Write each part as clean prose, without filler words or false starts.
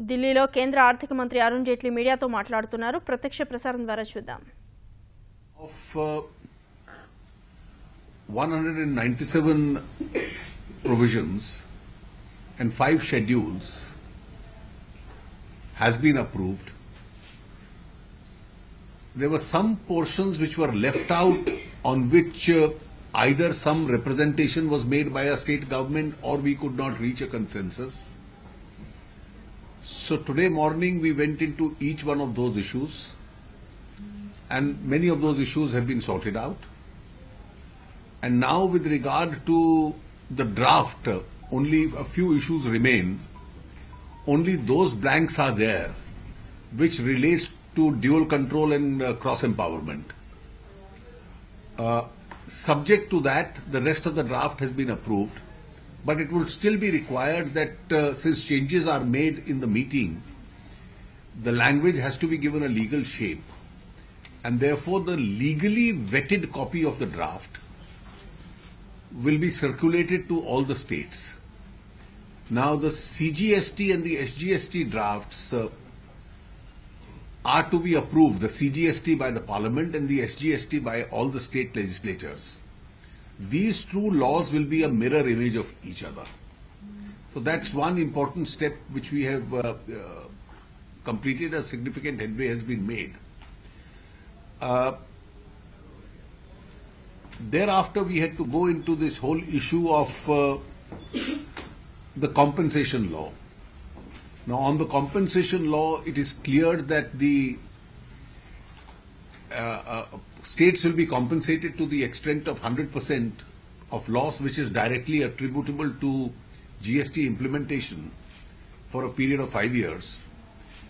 ఢిల్లీలో కేంద్ర ఆర్థిక మంత్రి అరుణ్ జైట్లీ మీడియాతో మాట్లాడుతున్నారు. ప్రత్యక్ష ప్రసారం ద్వారా చూద్దాం. Of 197 provisions and 5 schedules has been approved. There were some portions which were left out on which either some representation was made by a state government or we could not reach a consensus. So today morning we went into each one of those issues and many of those issues have been sorted out. And now with regard to the draft, only a few issues remain. Only those blanks are there which relates to dual control and cross empowerment. Subject to that, the rest of the draft has been approved, but it will still be required that since changes are made in the meeting, the language has to be given a legal shape, and therefore the legally vetted copy of the draft will be circulated to all the states. Now the CGST and the SGST drafts are to be approved, the CGST by the Parliament and the SGST by all the state legislatures. These two laws will be a mirror image of each other. So that's one important step which we have completed. A significant headway has been made. Thereafter we had to go into this whole issue of the compensation law. Now on the compensation law, it is clear that the states will be compensated to the extent of 100% of loss which is directly attributable to GST implementation for a period of 5 years.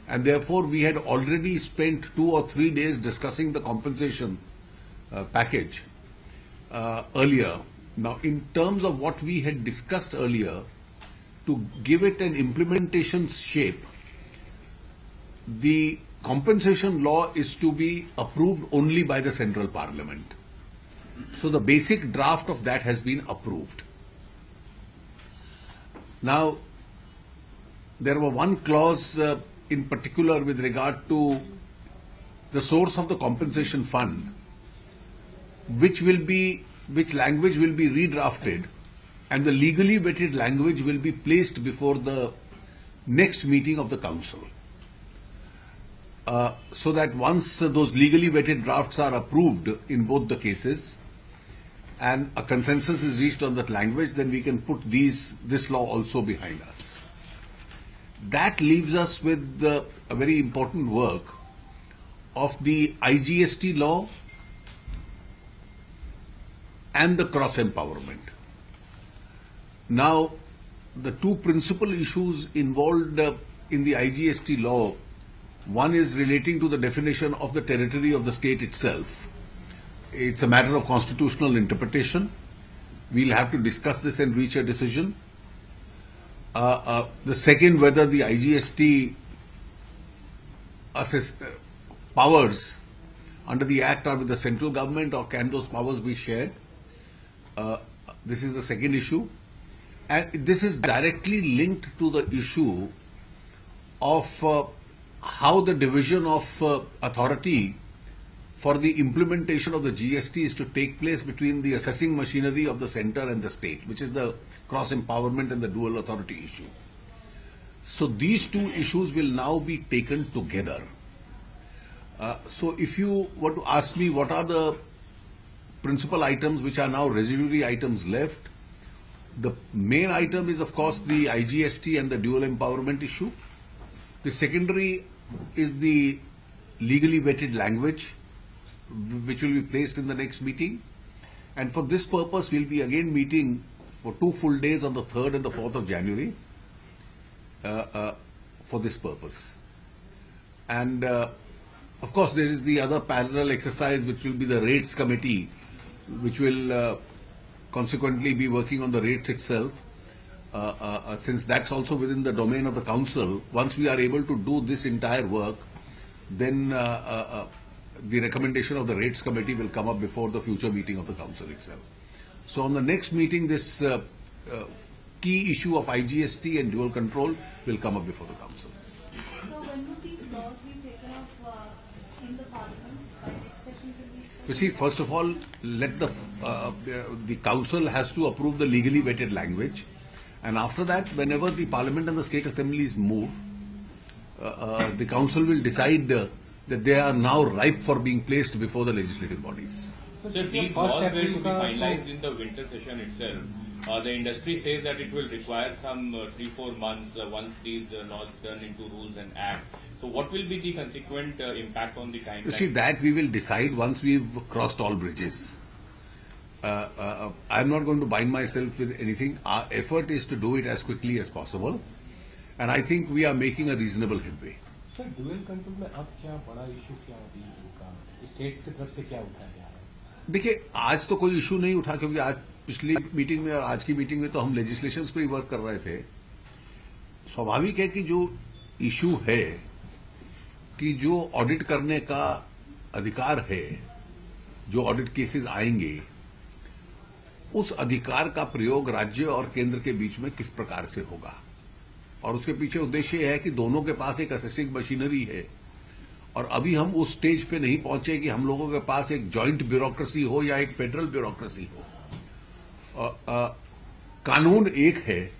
And therefore we had already spent 2 or 3 days discussing the compensation package earlier. Now in terms of what we had discussed earlier, to give it an implementation shape, the compensation law is to be approved only by the central parliament. So the basic draft of that has been approved. Now, there were one clause in particular with regard to the source of the compensation fund, which language will be redrafted, and the legally vetted language will be placed before the next meeting of the council. So that once those legally vetted drafts are approved in both the cases and a consensus is reached on that language, then we can put this law also behind us. That leaves us with a very important work of the IGST law and the cross empowerment. Now, the two principal issues involved in the IGST law, one is relating to the definition of the territory of the state itself. It's a matter of constitutional interpretation. We'll have to discuss this and reach a decision. The second, whether the IGST powers under the Act are with the central government or can those powers be shared. This is the second issue. And this is directly linked to the issue of how the division of authority for the implementation of the GST is to take place between the assessing machinery of the center and the state, which is the cross empowerment and the dual authority issue. So these two issues will now be taken together. So if you were to ask me what are the principal items which are now residuary items left, the main item is of course the IGST and the dual empowerment issue. The secondary is the legally vetted language which will be placed in the next meeting. And for this purpose we'll be again meeting for 2 full days on the 3rd and the 4th of January for this purpose. And of course there is the other parallel exercise which will be the rates committee, which will consequently be working on the rates itself. Since that's also within the domain of the council, once we are able to do this entire work, then the recommendation of the rates committee will come up before the future meeting of the council itself. So on the next meeting, this key issue of IGST and dual control will come up before the council. So when will these laws be taken up in the parliament by next session? You see, first of all, let the council has to approve the legally vetted language, and after that, whenever the parliament and the state assemblies move, the council will decide that they are now ripe for being placed before the legislative bodies. So these laws were to be finalized in the winter session itself. The industry says that it will require some 3-4 months once these laws turn into rules and act. So what will be the consequent impact on the timeline? You see, that we will decide once we've crossed all bridges. I'm not going to bind myself with anything. Our effort is to do it as quickly as possible, and I think we are making a reasonable headway. Sir dual control में अब क्या बड़ा issue क्या अभी उनका states की तरफ से क्या उठाया जा रहा है? देखिए, आज तो कोई इशू नहीं उठा, क्योंकि आज पिछली मीटिंग में और आज की मीटिंग में तो हम लेजिस्लेशंस पे ही वर्क कर रहे थे। स्वाभाविक है कि जो इशू है कि जो ऑडिट करने का अधिकार है, जो ऑडिट केसेस आएंगे, उस अधिकार का प्रयोग राज्य और केंद्र के बीच में किस प्रकार से होगा, और उसके पीछे उद्देश्य यह है कि दोनों के पास एक असेसिंग मशीनरी है, और अभी हम उस स्टेज पे नहीं पहुंचे कि हम लोगों के पास एक जॉइंट ब्यूरोक्रेसी हो या एक फेडरल ब्यूरोक्रेसी हो। कानून एक है,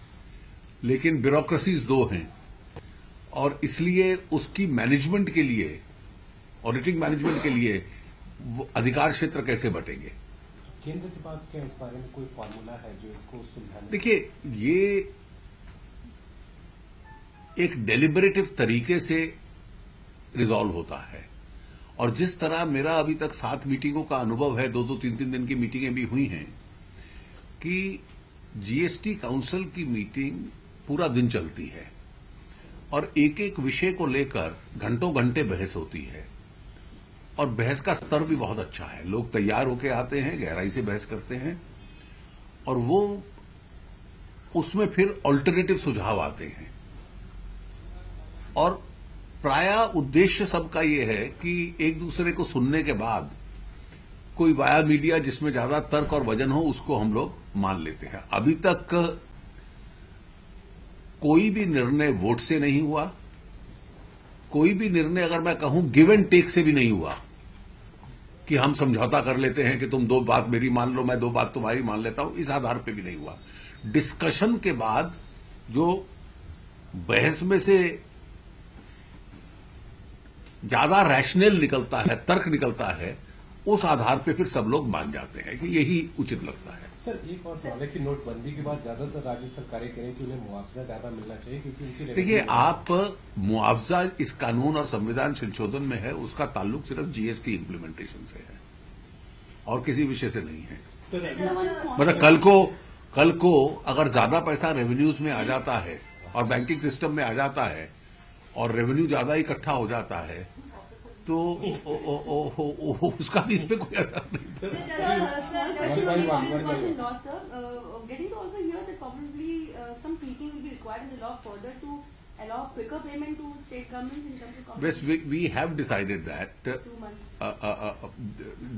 लेकिन ब्यूरोक्रेसीज दो हैं, और इसलिए उसकी मैनेजमेंट के लिए, ऑडिटिंग मैनेजमेंट के लिए वो अधिकार क्षेत्र कैसे बटेंगे। केंद्र के पास क्या इस बारे में कोई फॉर्मूला है जो इसको सुलझाने? देखिए, ये एक डेलिबरेटिव तरीके से रिजॉल्व होता है, और जिस तरह मेरा अभी तक 7 मीटिंगों का अनुभव है, 2-2, 3-3 दिन की मीटिंगें भी हुई हैं, कि जीएसटी काउंसिल की मीटिंग पूरा दिन चलती है और एक एक विषय को लेकर घंटों घंटे बहस होती है, और बहस का स्तर भी बहुत अच्छा है। लोग तैयार होकर आते हैं, गहराई से बहस करते हैं, और वो उसमें फिर ऑल्टरनेटिव सुझाव आते हैं, और प्रायः उद्देश्य सबका ये है कि एक दूसरे को सुनने के बाद कोई वाया मीडिया जिसमें ज्यादा तर्क और वजन हो उसको हम लोग मान लेते हैं। अभी तक कोई भी निर्णय वोट से नहीं हुआ, कोई भी निर्णय अगर मैं कहूं गिव एंड टेक से भी नहीं हुआ कि हम समझौता कर लेते हैं कि तुम 2 बात मेरी मान लो, मैं 2 बात तुम्हारी मान लेता हूं, इस आधार पे भी नहीं हुआ। डिस्कशन के बाद जो बहस में से ज्यादा रैशनल निकलता है, तर्क निकलता है, उस आधार पे फिर सब लोग मान जाते हैं कि यही उचित लगता है। सर एक और सवाल है कि नोटबंदी के बाद ज्यादातर राज्य सरकारें करें कि उन्हें मुआवजा ज्यादा मिलना चाहिए, क्योंकि उनकी देखिए, आप मुआवजा इस कानून और संविधान संशोधन में है, उसका ताल्लुक सिर्फ जीएसटी इम्प्लीमेंटेशन से है और किसी विषय से नहीं है। मतलब कल को अगर ज्यादा पैसा रेवेन्यूज में आ जाता है और बैंकिंग सिस्टम में आ जाता है और रेवेन्यू ज्यादा इकट्ठा हो जाता है, तो उसका भी इस पे कोई असर नहीं। Getting to also hear that probably some tweaking will be required in the law further to allow quicker payment to state governments in terms of Yes, we have decided that 2 months.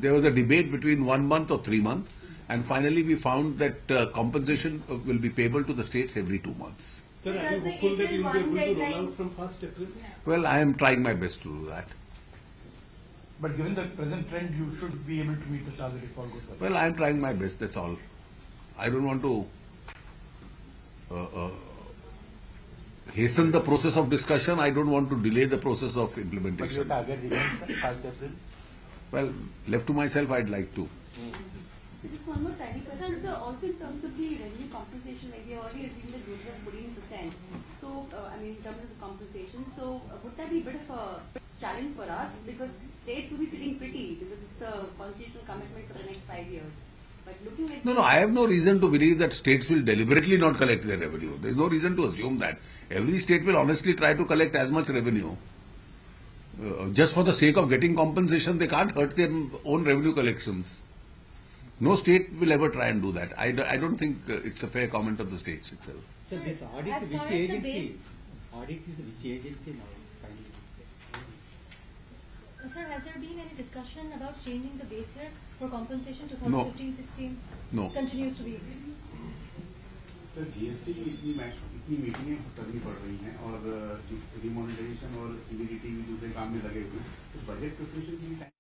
there was a debate between 1 month or 3 months, and finally we found that compensation will be payable to the states every 2 months. Sir, are you hopeful that you will be able to roll out from 1st April? Well, I am trying my best to do that. But given the present trend, you should be able to meet the target if all goes well. Well, I am trying my best, that's all. I don't want to hasten the process of discussion. I don't want to delay the process of But your implementation. target remains 1st April? Well, left to myself, I'd like to. Just one more tiny question. Sir, also in terms of the revenue compensation, like we already assumed that growth of 14%. So, in terms of the compensation, so would that be a bit of a challenge for us? Because states will be sitting pretty because it's a constitutional commitment for the next 5 years. But looking at No, I have no reason to believe that states will deliberately not collect their revenue. There is no reason to assume that. Every state will honestly try to collect as much revenue. Just for the sake of getting compensation, they can't hurt their own revenue collections. No state will ever try and do that. I don't think it's a fair comment of the states itself. Sir, this audit, As far which as the agency? base- Audit is which agency now? Is finally. Sir, has there been any discussion about changing the base year for compensation No. 2015-16? No. Continues to be. तो GST की इतनी की मीटिंगें करनी पड़ रही हैं और demonetisation और इमीडिएटली दूसरे काम में लगे हुए हैं, तो बजट प्रिपरेशन की